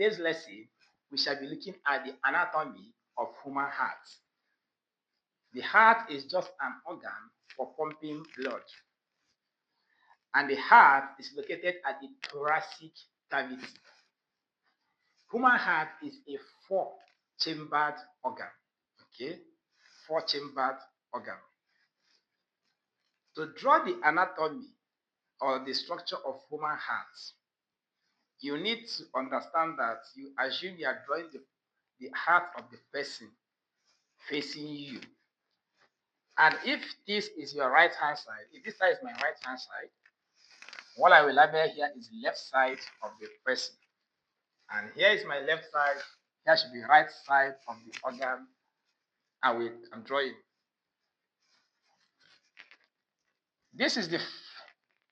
today's lesson, we shall be looking at the anatomy of human heart. The heart is just an organ for pumping blood, and the heart is located at the thoracic cavity. Human heart is a four-chambered organ. Okay, four-chambered organ. To draw the anatomy or the structure of human heart, you need to understand that you assume you are drawing the heart of the person facing you. And if this is your right hand side, if this side is my right hand side, what I will label here is left side of the person. And here is my left side, here should be right side of the organ I'm drawing. This is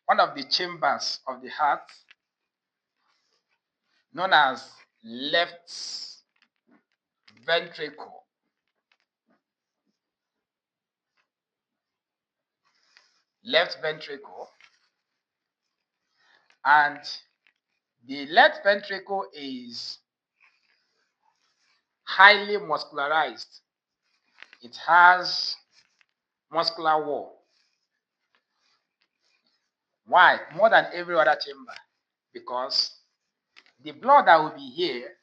one of the chambers of the heart known as left ventricle. Left ventricle. And the left ventricle is highly muscularized. It has muscular wall. Why? More than every other chamber. Because the blood that will be here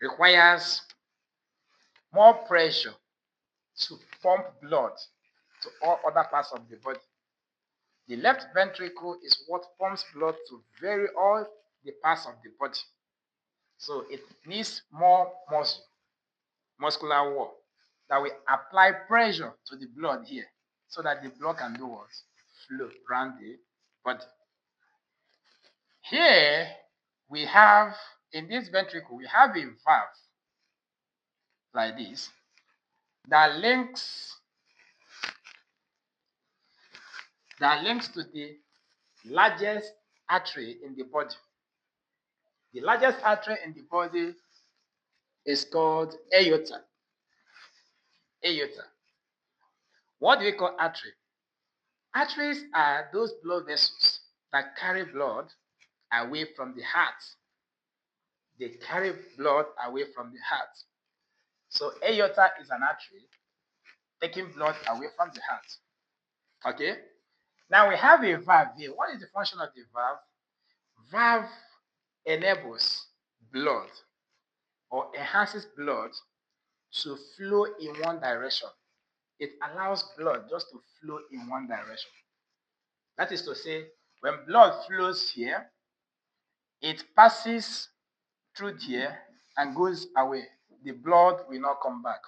requires more pressure to pump blood to all other parts of the body. The left ventricle is what pumps blood to all the parts of the body. So it needs more muscular wall that will apply pressure to the blood here so that the blood can do what? Flow around the body. Here we have, in this ventricle, we have a valve like this that links to the largest artery in the body. The largest artery in the body is called aorta. Aorta. What do we call artery? Arteries are those blood vessels that carry blood away from the heart. They carry blood away from the heart. So aorta is an artery taking blood away from the heart. Okay? Now we have a valve here. What is the function of the valve? Valve enables blood or enhances blood to flow in one direction. It allows blood just to flow in one direction. That is to say, when blood flows here, it passes through here and goes away. The blood will not come back.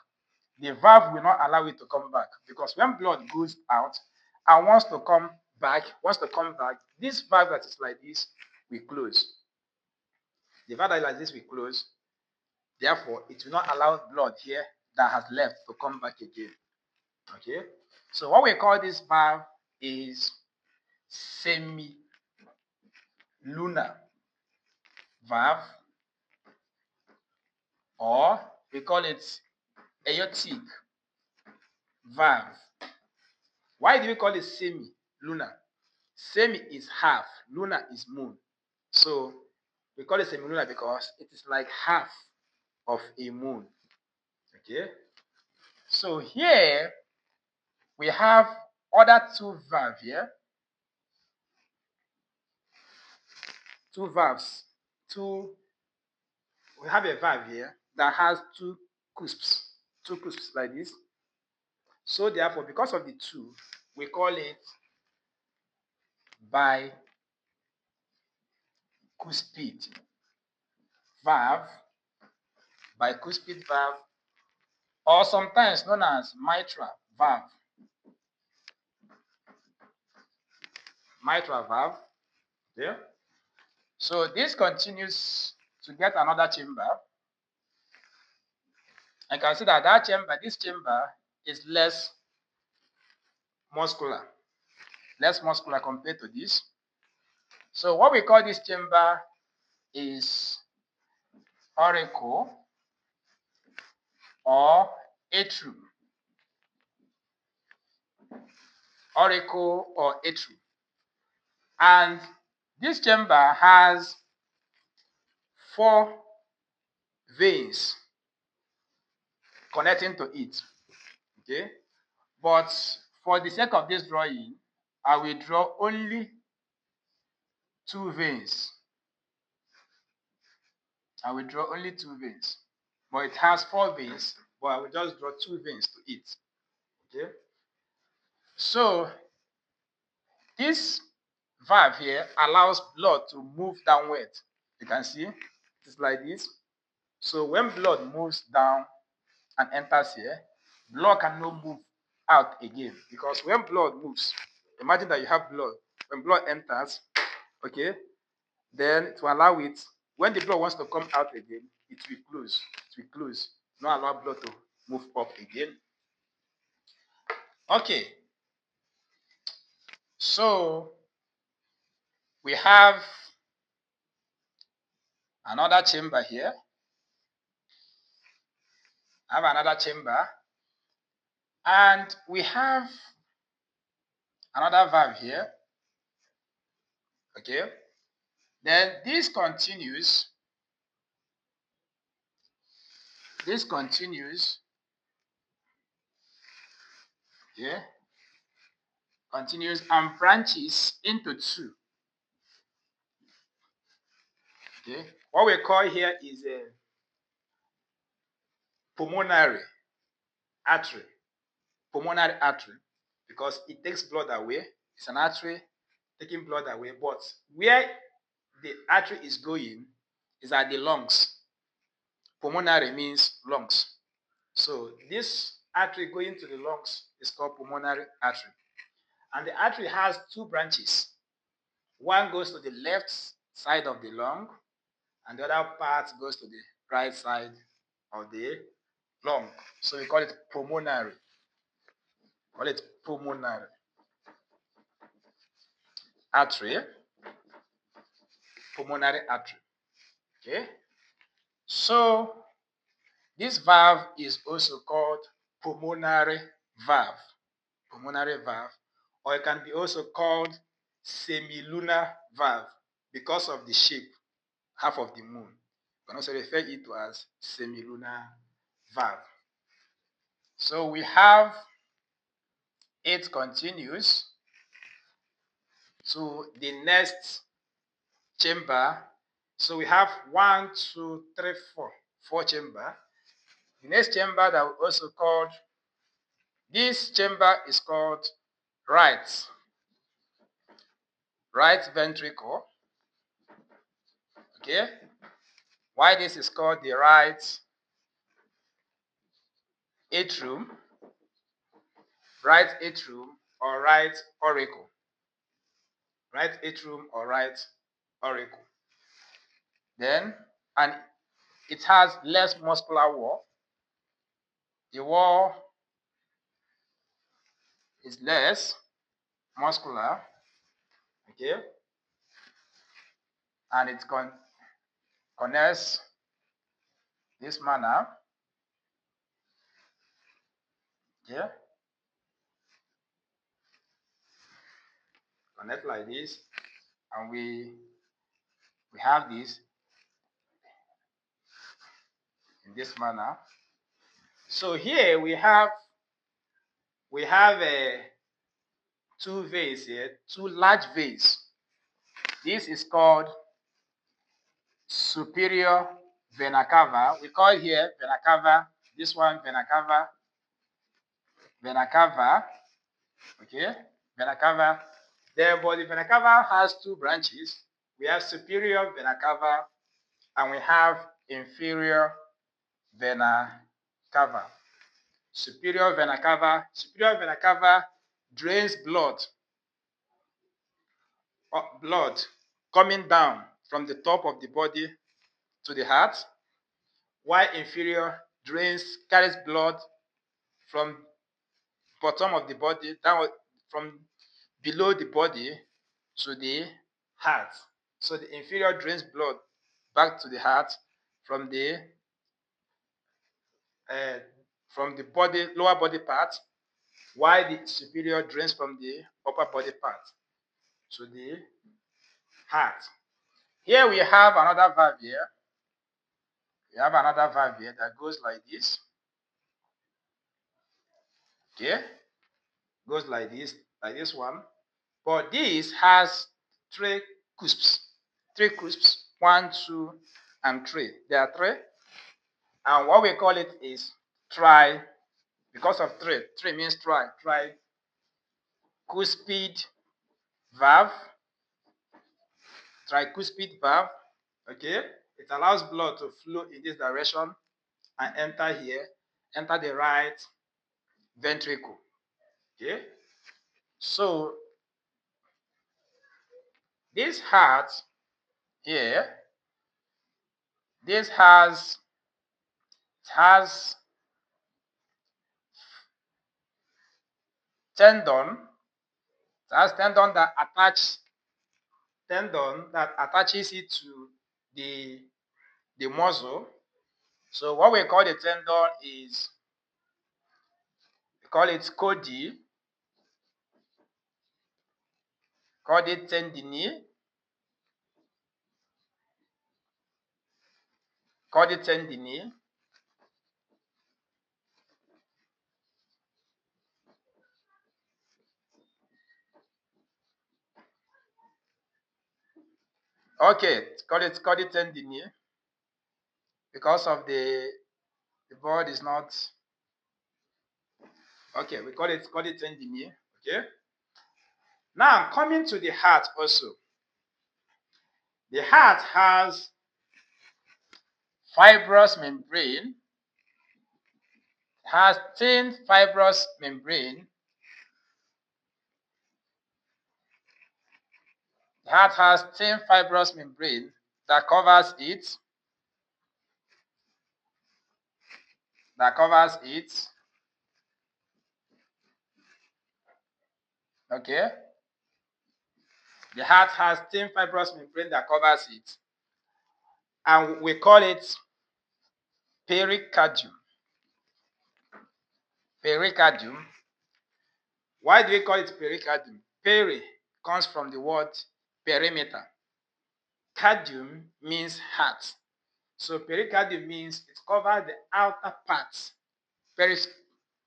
The valve will not allow it to come back, because when blood goes out and wants to come back, this valve that is like this will close. The valve that is like this will close. Therefore, it will not allow blood here that has left to come back again. Okay? So what we call this valve is semilunar valve, or we call it aortic valve. Why do we call it semi-lunar? Semi is half, lunar is moon. So we call it semi-lunar because it is like half of a moon. Okay? So here we have other two valves here. Two valves. We have a valve here that has two cusps like this. So therefore, because of the two, we call it bicuspid valve, or sometimes known as mitral valve. Mitral valve. Yeah. So this continues to get another chamber. I can see that this chamber is less muscular compared to this. So what we call this chamber is auricle or atrium. Auricle or atrium. And this chamber has four veins connecting to it. Okay, but for the sake of this drawing, I will draw only 2 veins. I will draw only 2 veins, but it has 4 veins, but I will just draw 2 veins to it. Okay, so this valve here allows blood to move downward. You can see it's like this. So when blood moves down and enters here, blood cannot move out again, because when blood moves, imagine that you have blood. When blood enters, okay, then to allow it, when the blood wants to come out again, it will close. It will close. Not allow blood to move up again. Okay. So we have another chamber here. I have another chamber. And we have another valve here. Okay. Then this continues. This continues. Yeah. Continues and branches into 2. Okay. What we call here is a pulmonary artery. Pulmonary artery, because it takes blood away. It's an artery taking blood away. But where the artery is going is at the lungs. Pulmonary means lungs. So this artery going to the lungs is called pulmonary artery. And the artery has 2 branches. One goes to the left side of the lung, and the other part goes to the right side of the lung. So we call it pulmonary. Call it pulmonary artery. Pulmonary artery. Okay. So this valve is also called pulmonary valve. Pulmonary valve, or it can be also called semilunar valve because of the shape, half of the moon. You can also refer it to as semilunar valve. So we have, it continues to the next chamber. So we have 1, 2, 3, 4 chamber. The next chamber that we also called, this chamber is called right ventricle. Okay. Why this is called the right atrium or right auricle. Right atrium or right auricle. Then, and it has less muscular wall. The wall is less muscular, okay, and it connects this manner, okay, connect like this, and we have this in this manner. So here we have a 2 veins here, 2 large veins. This is called superior vena cava. We call here vena cava. This one vena cava. Okay, vena cava. The body vena cava has 2 branches. We have superior vena cava and we have inferior vena cava. Superior vena cava drains blood coming down from the top of the body to the heart, while inferior carries blood from bottom of the body down, from below the body to the heart. So the inferior drains blood back to the heart from the lower body part, while the superior drains from the upper body part to the heart. Here we have another valve here. We have another valve here that goes like this. Okay, goes like this one. But this has three cusps. Three cusps. 1, 2, and 3. There are 3. And what we call it is tri, because of 3. 3 means tri. Tricuspid valve. Tricuspid valve. Okay. It allows blood to flow in this direction and enter here, enter the right ventricle. Okay. So this heart here, this has tendon. It has tendon that attaches it to the muscle. So what we call the tendon is, we call it codi, call it tendini, call it tendini. Okay, call it tendini because of the board is not okay. We call it tendini. Okay. Now coming to the heart also. The heart has fibrous membrane, has thin fibrous membrane. The heart has thin fibrous membrane that covers it. Okay. The heart has thin fibrous membrane that covers it. And we call it pericardium. Pericardium. Why do we call it pericardium? Peri comes from the word perimeter. Cardium means heart. So pericardium means it covers the outer part.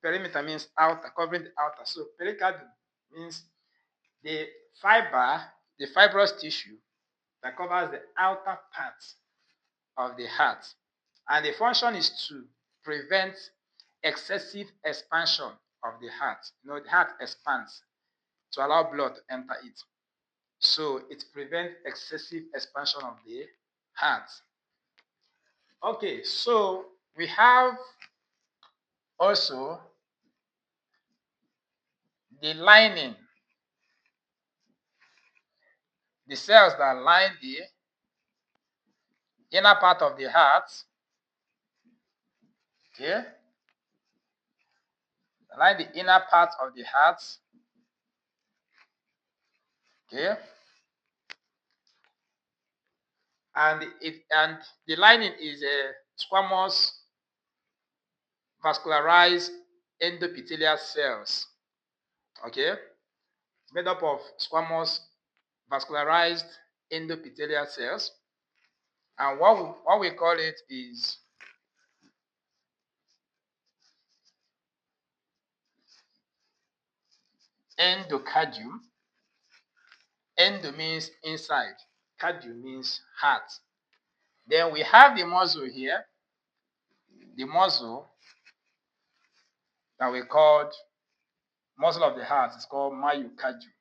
Perimeter means outer, covering the outer. So pericardium means the fibrous tissue that covers the outer part of the heart. And the function is to prevent excessive expansion of the heart. You know, the heart expands to allow blood to enter it. So it prevents excessive expansion of the heart. Okay, so we have also the lining, the cells that line the inner part of the heart. Okay, line the inner part of the heart. Okay, and the lining is a squamous vascularized endothelial cells. Okay, it's made up of squamous vascularized endothelial cells, and what we call it is endocardium. Endo means inside, cardium means heart. Then we have the muscle here, the muscle that we called muscle of the heart is called myocardium.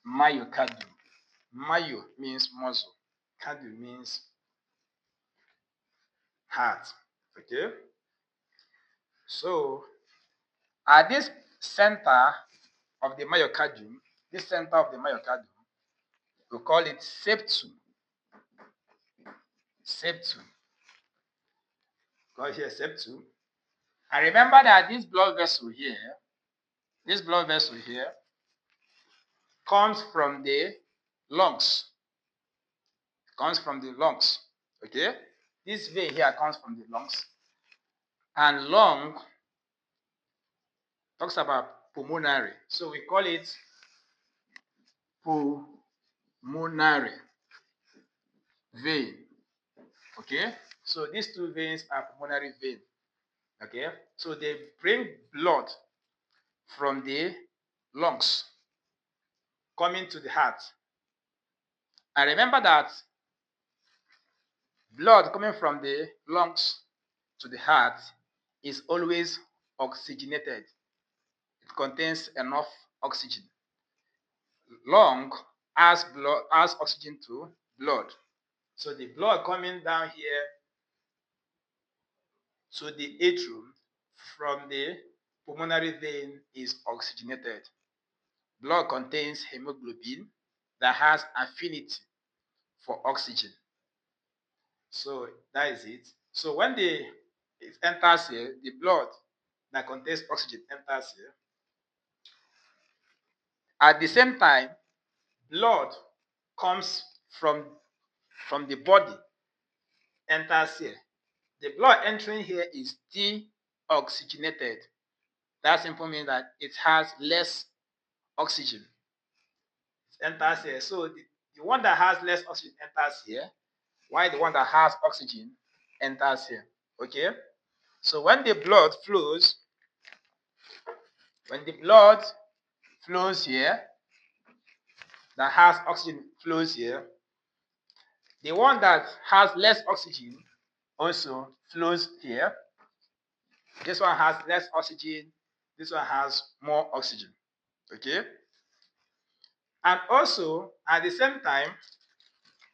Myocardium. Myo means muscle. Cardium means heart. Okay. So at this center of the myocardium, we call it septum. Septum. Call here septum. And remember that this blood vessel here comes from the lungs. Okay? This vein here comes from the lungs. And lung talks about pulmonary. So we call it pulmonary vein. Okay, so these two veins are pulmonary vein. Okay, so they bring blood from the lungs coming to the heart. And remember that blood coming from the lungs to the heart is always oxygenated. It contains enough oxygen. Lung adds oxygen to blood. So the blood coming down here to the atrium from the pulmonary vein is oxygenated. Blood contains hemoglobin that has affinity for oxygen. So that is it. So when it enters here, the blood that contains oxygen enters here. At the same time, blood comes from the body, enters here. The blood entering here is deoxygenated. That simply means that it has less oxygen. It enters here. So the one that has less oxygen enters here, while the one that has oxygen enters here. Okay? So when the blood flows here, that has oxygen flows here, the one that has less oxygen also flows here. This one has less oxygen, this one has more oxygen. Okay? And also, at the same time,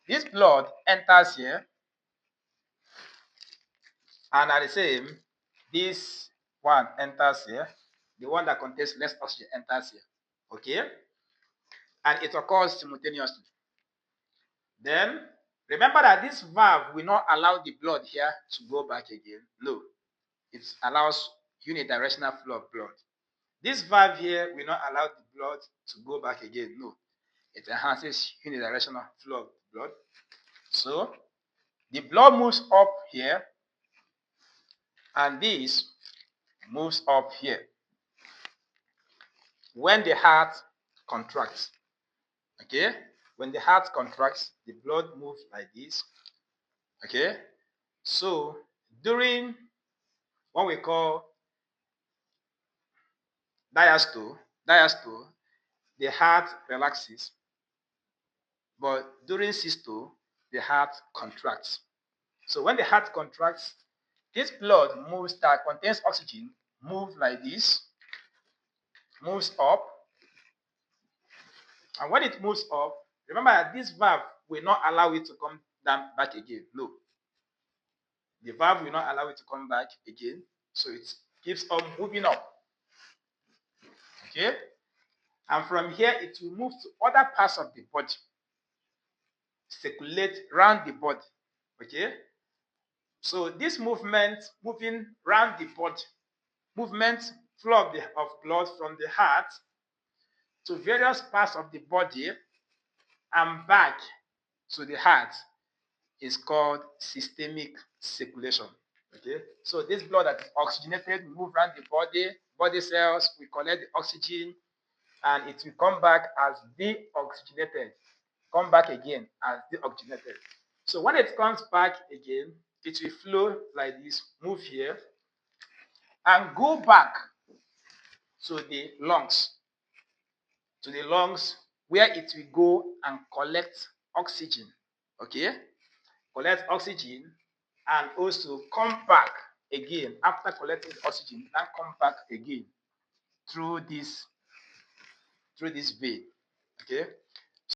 this blood enters here, and at the same, this one enters here. The one that contains less oxygen enters here. Okay? And it occurs simultaneously. Then, remember that this valve will not allow the blood here to go back again. No. It allows unidirectional flow of blood. This valve here will not allow the blood to go back again. No. It enhances unidirectional flow of blood. So, the blood moves up here, and this moves up here. When the heart contracts, okay? When the heart contracts, the blood moves like this, okay? So, during what we call diastole, the heart relaxes, but during systole, the heart contracts. So when the heart contracts, this blood moves that contains oxygen, moves like this, moves up. And when it moves up, remember that this valve will not allow it to come down back again. No. The valve will not allow it to come back again. So it keeps on moving up. Okay? And from here, it will move to other parts of the body. Circulate around the body. Okay? So this movement, moving around the body, movement flow of blood from the heart to various parts of the body and back to the heart is called systemic circulation. Okay, so this blood that is oxygenated will move around the body cells, we collect the oxygen, and it will come back as deoxygenated, come back again as deoxygenated. So when it comes back again, it will flow like this, move here, and go back to the lungs, where it will go and collect oxygen. Okay, collect oxygen and also come back again after collecting the oxygen, and come back again through this vein. Okay,